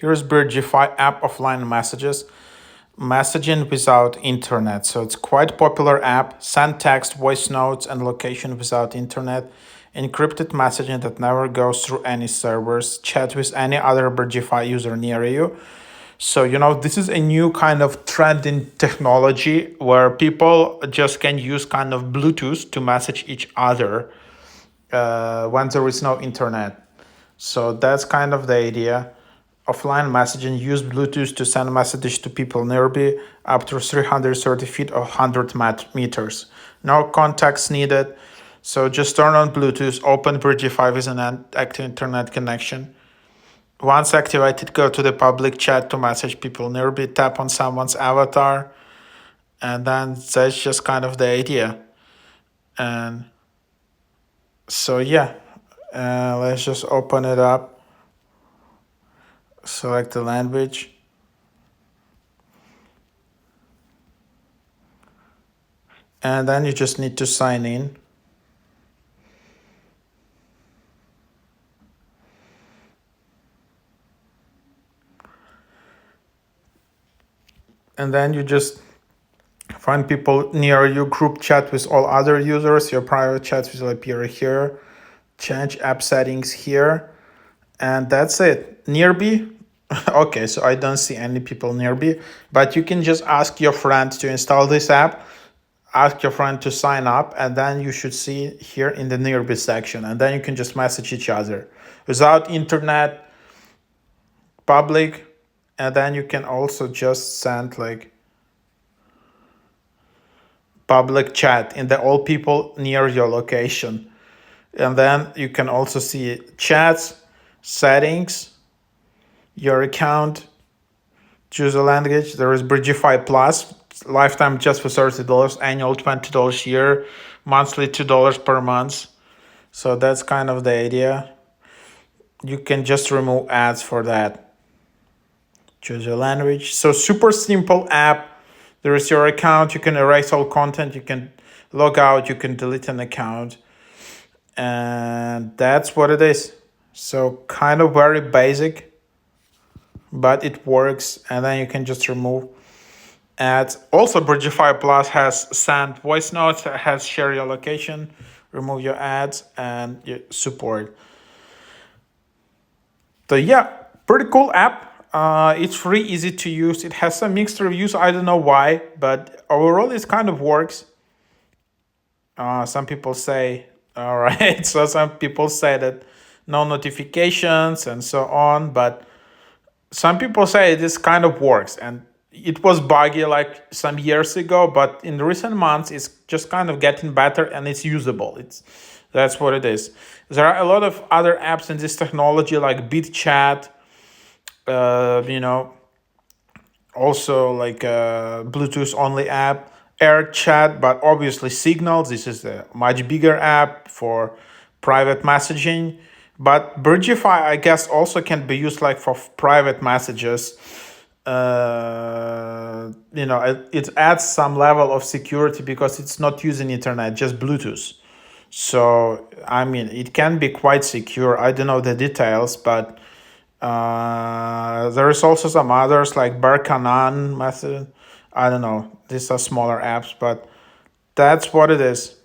Here's Bridgefy app offline messages, messaging without internet. So it's quite popular app. Send text, voice notes, and location without internet. Encrypted messaging that never goes through any servers. Chat with any other Bridgefy user near you. So, this is a new kind of trend in technology where people just can use kind of Bluetooth to message each other when there is no internet. So that's kind of the idea. Offline messaging, use Bluetooth to send messages to people nearby up to 330 feet or 100 meters. No contacts needed. So just turn on Bluetooth, open Bridgefy with an active internet connection. Once activated, go to the public chat to message people nearby, tap on someone's avatar, and then that's just kind of the idea. And so, yeah, let's just open it up, select the language. And then you just need to sign in. And then you just find people near you, group chat with all other users. Your private chats will appear here. Change app settings here. And that's it. Nearby. Okay, so I don't see any people nearby. But you can just ask your friend to install this app. Ask your friend to sign up. And then you should see here in the nearby section. And then you can just message each other. Without internet, public. And then you can also just send like public chat in the all people near your location. And then you can also see chats, settings, your account, choose a language. There is Bridgefy Plus, lifetime just for $30, annual $20 a year, monthly $2 per month. So that's kind of the idea. You can just remove ads for that. Choose your language. So super simple app. There is your account. You can erase all content. You can log out. You can delete an account. And that's what it is. So kind of very basic, but it works. And then you can just remove ads. Also, Bridgefy Plus has send voice notes, has share your location, remove your ads, and your support. So yeah, pretty cool app. It's free, easy to use. It has some mixed reviews. I don't know why, but overall it kind of works. Some people say, all right. So some people say that no notifications and so on, but some people say this kind of works. And it was buggy like some years ago, but in recent months it's just kind of getting better and it's usable. That's what it is. There are a lot of other apps in this technology like BitChat, also like a Bluetooth only app, AirChat, but obviously Signal. This is a much bigger app for private messaging. But Bridgefy, I guess, also can be used like for private messages. It adds some level of security because it's not using internet, just Bluetooth. So, I mean, it can be quite secure. I don't know the details, but there is also some others like Barkanan method. I don't know. These are smaller apps, but that's what it is.